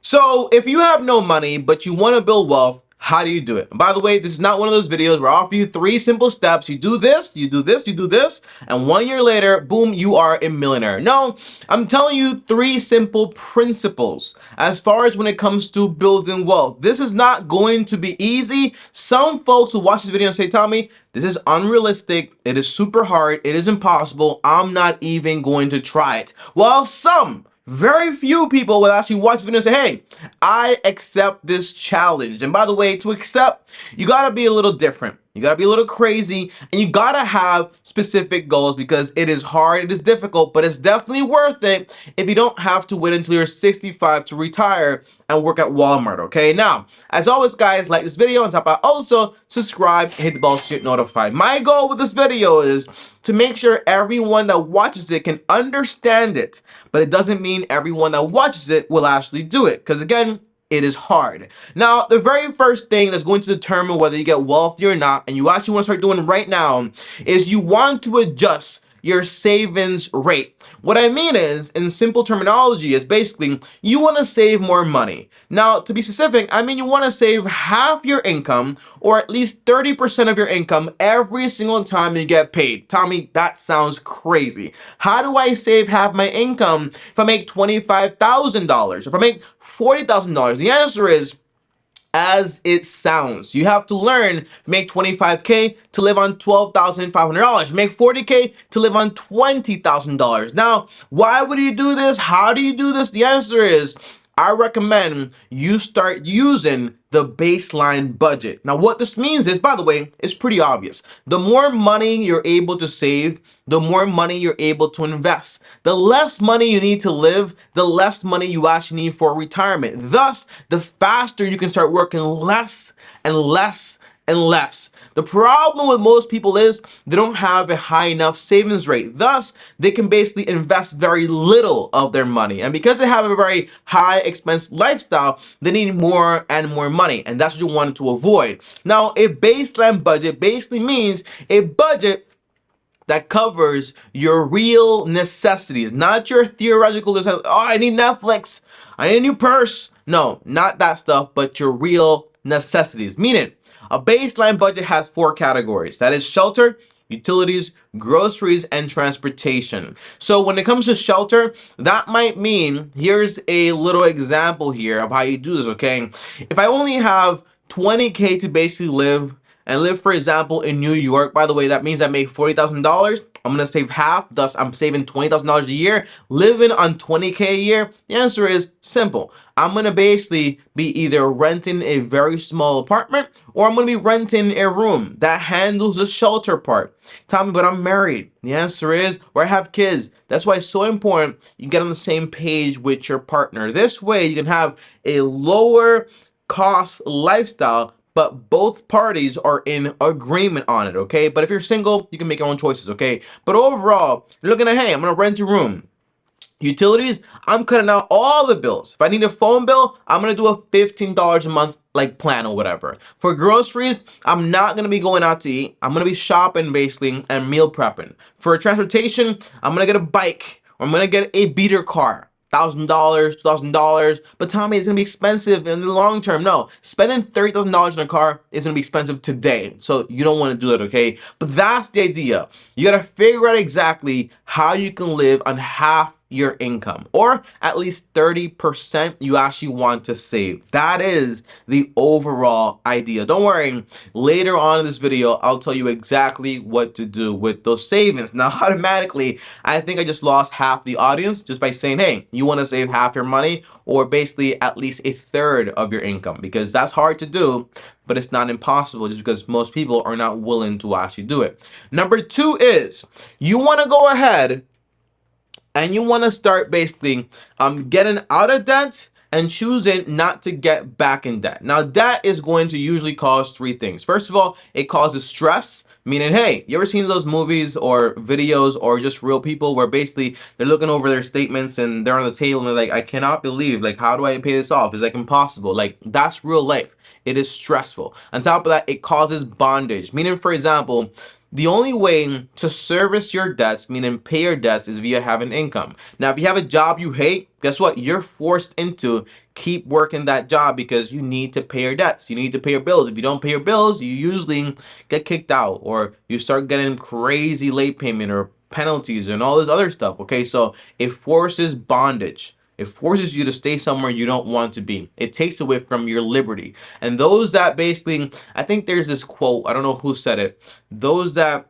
So if you have no money, but you want to build wealth, how do you do it? And by the way, this is not one of those videos where I offer you 3 simple steps. You do this, you do this, you do this, and 1 year later, boom, you are a millionaire. No, I'm telling you 3 simple principles as far as when it comes to building wealth. This is not going to be easy. Some folks will watch this video and say, Tommy, this is unrealistic. It is super hard. It is impossible. I'm not even going to try it. While some, very few people will actually watch this video and say, hey, I accept this challenge. And by the way, to accept, you gotta be a little different. You gotta be a little crazy, and you gotta have specific goals because it is hard, it is difficult, but it's definitely worth it if you don't have to wait until you're 65 to retire and work at Walmart, okay? Now, as always, guys, like this video, on top of also subscribe and hit the bell to get notified. My goal with this video is to make sure everyone that watches it can understand it, but it doesn't mean everyone that watches it will actually do it, because again, it is hard. Now, the very first thing that's going to determine whether you get wealthy or not, and you actually want to start doing right now, is you want to adjust your savings rate. What I mean is, in simple terminology, is basically you want to save more money. Now, to be specific, I mean you want to save half your income or at least 30% of your income every single time you get paid. Tommy, that sounds crazy. How do I save half my income if I make $25,000? If I make $40,000? The answer is, as it sounds. You have to learn to make 25K to live on $12,500. Make 40K to live on $20,000. Now, why would you do this? How do you do this? The answer is, I recommend you start using the baseline budget. Now, what this means is, by the way, it's pretty obvious. The more money you're able to save, the more money you're able to invest. The less money you need to live, the less money you actually need for retirement. Thus, the faster you can start working less and less and less. The problem with most people is they don't have a high enough savings rate. Thus, they can basically invest very little of their money. And because they have a very high expense lifestyle, they need more and more money. And that's what you want to avoid. Now, a baseline budget basically means a budget that covers your real necessities, not your theoretical necessities. Oh, I need Netflix. I need a new purse. No, not that stuff, but your real necessities. Meaning, a baseline budget has 4 categories. That is shelter, utilities, groceries, and transportation. So when it comes to shelter, that might mean, here's a little example here of how you do this, okay? If I only have 20K to basically live, and live, for example, in New York, by the way, that means I make $40,000. I'm going to save half, thus I'm saving $20,000 a year. Living on 20K a year, the answer is simple. I'm going to basically be either renting a very small apartment or I'm going to be renting a room that handles the shelter part. Tommy, but I'm married. The answer is, or I have kids. That's why it's so important you get on the same page with your partner. This way you can have a lower cost lifestyle, but both parties are in agreement on it, okay? But if you're single, you can make your own choices, okay? But overall, you're looking at, hey, I'm gonna rent a room. Utilities, I'm cutting out all the bills. If I need a phone bill, I'm gonna do a $15 a month like plan or whatever. For groceries, I'm not gonna be going out to eat. I'm gonna be shopping basically and meal prepping. For transportation, I'm gonna get a bike or I'm gonna get a beater car. $1,000, $2,000, but Tommy, it's gonna be expensive in the long term. No, spending $30,000 in a car is gonna be expensive today, so you don't want to do that, okay? But that's the idea. You gotta figure out exactly how you can live on half your income, or at least 30% you actually want to save. That is the overall idea. Don't worry, later on in this video, I'll tell you exactly what to do with those savings. Now, automatically, I think I just lost half the audience just by saying, hey, you want to save half your money or basically at least a third of your income, because that's hard to do, but it's not impossible just because most people are not willing to actually do it. Number 2 is you want to go ahead and you want to start basically getting out of debt and choosing not to get back in debt. Now, debt is going to usually cause 3 things. First of all, it causes stress, meaning, hey, you ever seen those movies or videos or just real people where basically they're looking over their statements and they're on the table and they're like, I cannot believe, like, how do I pay this off? It's like impossible. Like, that's real life. It is stressful. On top of that, it causes bondage, meaning, for example, The only way to service your debts, meaning pay your debts, is via having income. Now, if you have a job you hate, guess what? You're forced into keep working that job because you need to pay your debts. You need to pay your bills. If you don't pay your bills, you usually get kicked out or you start getting crazy late payment or penalties and all this other stuff. Okay, so it forces bondage. It forces you to stay somewhere you don't want to be. It takes away from your liberty. And those that basically, I think there's this quote, I don't know who said it, those that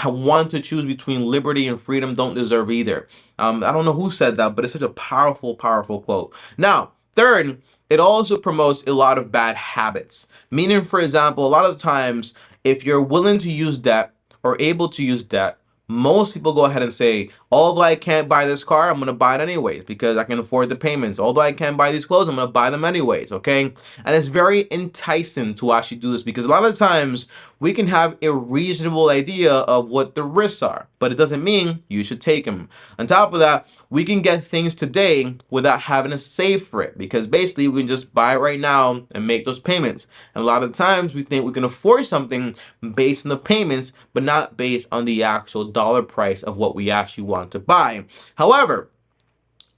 want to choose between liberty and freedom don't deserve either. I don't know who said that, but it's such a powerful, powerful quote. Now, third, it also promotes a lot of bad habits. Meaning, for example, a lot of the times, if you're willing to use debt or able to use debt, most people go ahead and say, although I can't buy this car, I'm going to buy it anyways because I can afford the payments. Although I can't buy these clothes, I'm going to buy them anyways, okay? And it's very enticing to actually do this because a lot of times we can have a reasonable idea of what the risks are, but it doesn't mean you should take them. On top of that, we can get things today without having to save for it because basically we can just buy it right now and make those payments. And a lot of times we think we can afford something based on the payments, but not based on the actual dollar price of what we actually want to buy. However,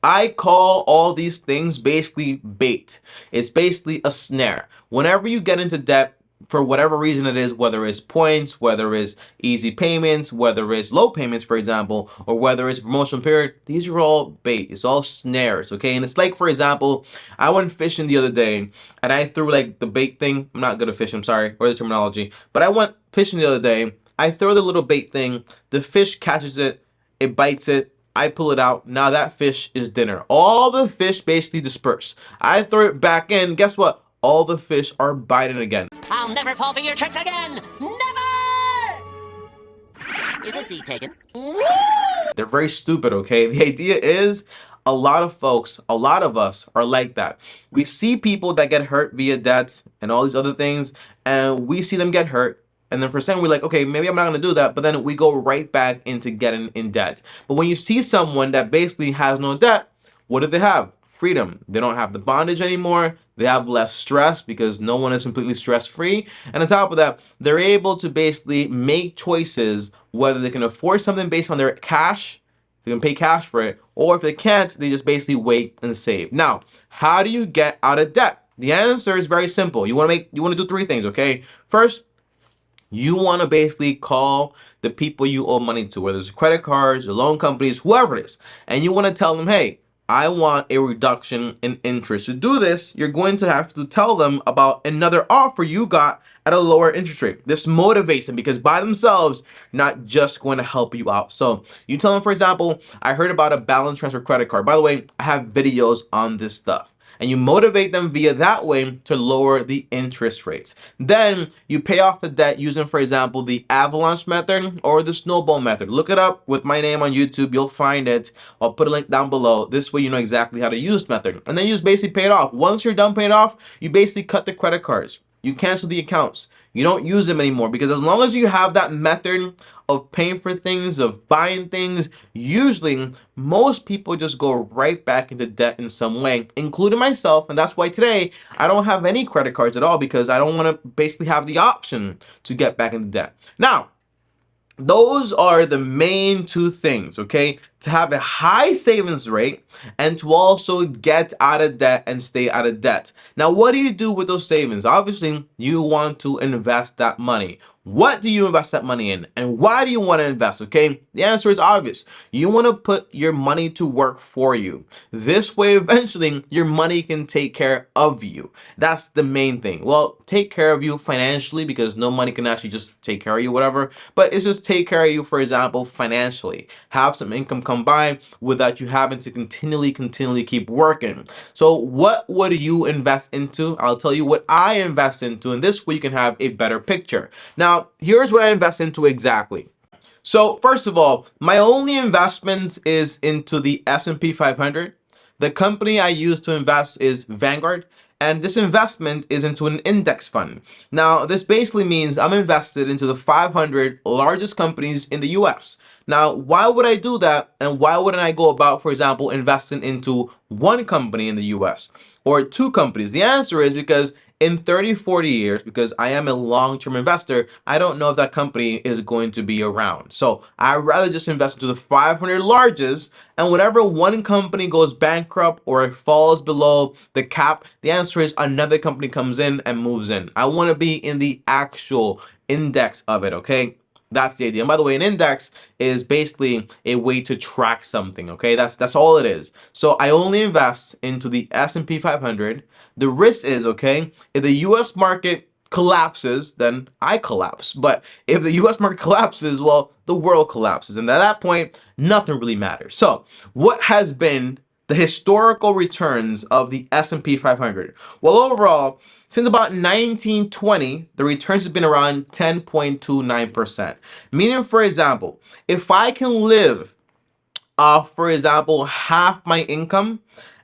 I call all these things basically bait. It's basically a snare. Whenever you get into debt, for whatever reason it is, whether it's points, whether it's easy payments, whether it's low payments, for example, or whether it's promotional period, these are all bait. It's all snares, okay? And it's like, for example, I went fishing the other day and I threw like the bait thing. I'm not good at fishing, I'm sorry, or the terminology, but I went fishing the other day. I throw the little bait thing, the fish catches it, it bites it, I pull it out. Now that fish is dinner. All the fish basically disperse. I throw it back in. Guess what? All the fish are biting again. I'll never fall for your tricks again. Never! Is the seat taken? They're very stupid, okay? The idea is a lot of folks, a lot of us are like that. We see people that get hurt via debts and all these other things, and we see them get hurt. And then for a second, we're like, okay, maybe I'm not going to do that. But then we go right back into getting in debt. But when you see someone that basically has no debt, what do they have? Freedom. They don't have the bondage anymore. They have less stress because no one is completely stress-free. And on top of that, they're able to basically make choices whether they can afford something based on their cash, they can pay cash for it, or if they can't, they just basically wait and save. Now, how do you get out of debt? The answer is very simple. You want to do three things, okay? First, you want to basically call the people you owe money to, whether it's credit cards or loan companies, whoever it is, and you want to tell them, hey, I want a reduction in interest. To do this, you're going to have to tell them about another offer you got at a lower interest rate. This motivates them because by themselves, not just going to help you out. So you tell them, for example, I heard about a balance transfer credit card. By the way, I have videos on this stuff. And you motivate them via that way to lower the interest rates. Then you pay off the debt using, for example, the avalanche method or the snowball method. Look it up with my name on YouTube. You'll find it. I'll put a link down below. This way you know exactly how to use the method. And then you just basically pay it off. Once you're done paying it off, you basically cut the credit cards. You cancel the accounts. You don't use them anymore because as long as you have that method of paying for things, of buying things, usually most people just go right back into debt in some way, including myself. And that's why today I don't have any credit cards at all because I don't want to basically have the option to get back into debt. Now, those are the main two things, okay? To have a high savings rate and to also get out of debt and stay out of debt. Now, what do you do with those savings? Obviously, you want to invest that money. What do you invest that money in? And why do you want to invest, okay? The answer is obvious. You want to put your money to work for you. This way, eventually, your money can take care of you. That's the main thing. Well, take care of you financially because no money can actually just take care of you, whatever. But it's just take care of you, for example, financially. Have some income come by without you having to continually keep working. So what would you invest into? I'll tell you what I invest into, and this way you can have a better picture. Now, here's what I invest into exactly. So first of all, my only investment is into the S&P 500. The company I use to invest is Vanguard. And this investment is into an index fund. Now, this basically means I'm invested into the 500 largest companies in the US. Now, why would I do that? And why wouldn't I go about, for example, investing into one company in the US or two companies? The answer is because in 30, 40 years, because I am a long-term investor, I don't know if that company is going to be around. So I'd rather just invest into the 500 largest, and whatever one company goes bankrupt or it falls below the cap, the answer is another company comes in and moves in. I want to be in the actual index of it, okay? That's the idea. And by the way, an index is basically a way to track something, okay? That's all it is. So I only invest into the S&P 500. The risk is, okay, if the US market collapses, then I collapse. But if the US market collapses, well, the world collapses. And at that point, nothing really matters. So what has been the historical returns of the S&P 500? Well, overall, since about 1920, the returns have been around 10.29%. Meaning, for example, if I can live off, for example, half my income,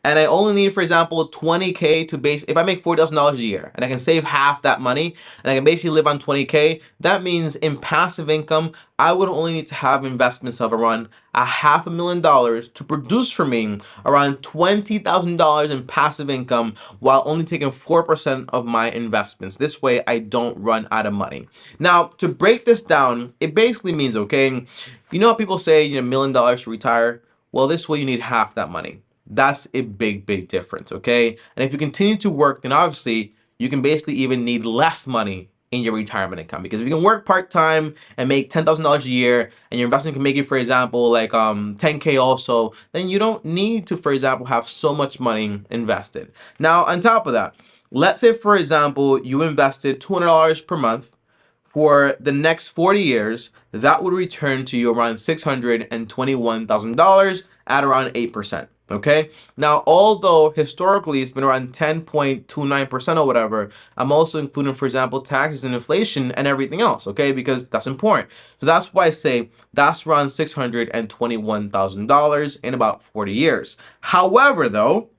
and I only need, for example, 20K to base, if I make $4,000 a year and I can save half that money and I can basically live on 20K, that means in passive income, I would only need to have investments of around $500,000 to produce for me around $20,000 in passive income while only taking 4% of my investments. This way I don't run out of money. Now, to break this down, it basically means, okay, you know how people say you need $1 million to retire? Well, this way you need half that money. That's a big, big difference, okay? And if you continue to work, then obviously you can basically even need less money in your retirement income, because if you can work part-time and make $10,000 a year and your investment can make you, for example, like 10K also, then you don't need to, for example, have so much money invested. Now, on top of that, let's say, for example, you invested $200 per month for the next 40 years, that would return to you around $621,000 at around 8%. Okay. Now, although historically it's been around 10.29% or whatever, I'm also including, for example, taxes and inflation and everything else. Okay. Because that's important. So that's why I say that's around $621,000 in about 40 years. However, though,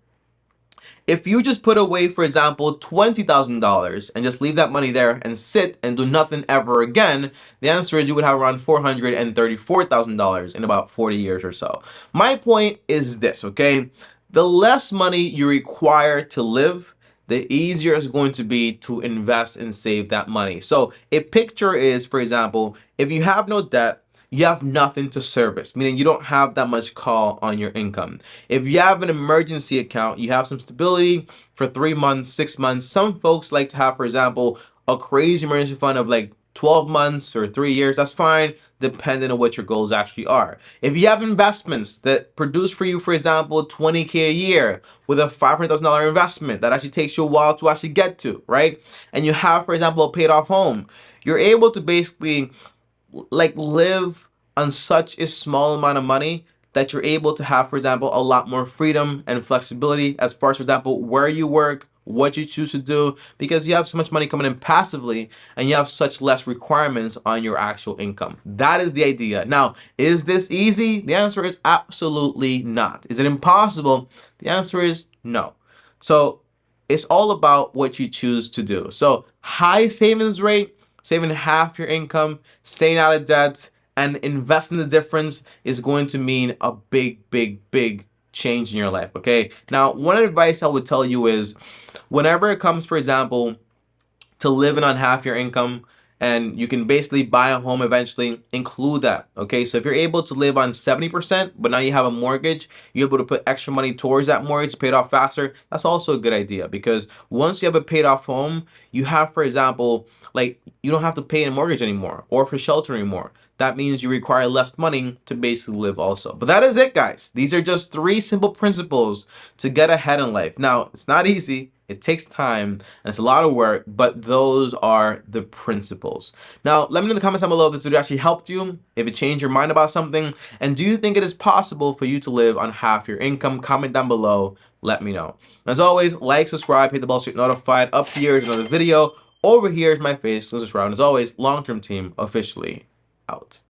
if you just put away, for example, $20,000 and just leave that money there and sit and do nothing ever again, the answer is you would have around $434,000 in about 40 years or so. My point is this, okay? The less money you require to live, the easier it's going to be to invest and save that money. So a picture is, for example, if you have no debt, you have nothing to service, meaning you don't have that much call on your income. If you have an emergency account, you have some stability for 3 months, 6 months. Some folks like to have, for example, a crazy emergency fund of like 12 months or 3 years. That's fine, depending on what your goals actually are. If you have investments that produce for you, for example, 20K a year with a $500,000 investment that actually takes you a while to actually get to, right? And you have, for example, a paid off home, you're able to basically like live on such a small amount of money that you're able to have, for example, a lot more freedom and flexibility as far as, for example, where you work, what you choose to do, because you have so much money coming in passively and you have such less requirements on your actual income. That is the idea. Now, is this easy? The answer is absolutely not. Is it impossible? The answer is no. So it's all about what you choose to do. So high savings rate, saving half your income, staying out of debt, and investing the difference is going to mean a big, big, big change in your life, okay? Now, one advice I would tell you is whenever it comes, for example, to living on half your income, and you can basically buy a home eventually, include that, okay? So if you're able to live on 70%, but now you have a mortgage, you're able to put extra money towards that mortgage, pay it off faster, that's also a good idea, because once you have a paid off home, you have, for example, like you don't have to pay a mortgage anymore or for shelter anymore. That means you require less money to basically live also. But that is it, guys. These are just 3 simple principles to get ahead in life. Now, it's not easy. It takes time and it's a lot of work, but those are the principles. Now, let me know in the comments down below if this video actually helped you, if it changed your mind about something, and do you think it is possible for you to live on half your income? Comment down below. Let me know. As always, like, subscribe, hit the bell so you're notified. Up here is another video. Over here is my face. So subscribe. And as always, Long Term Team officially out.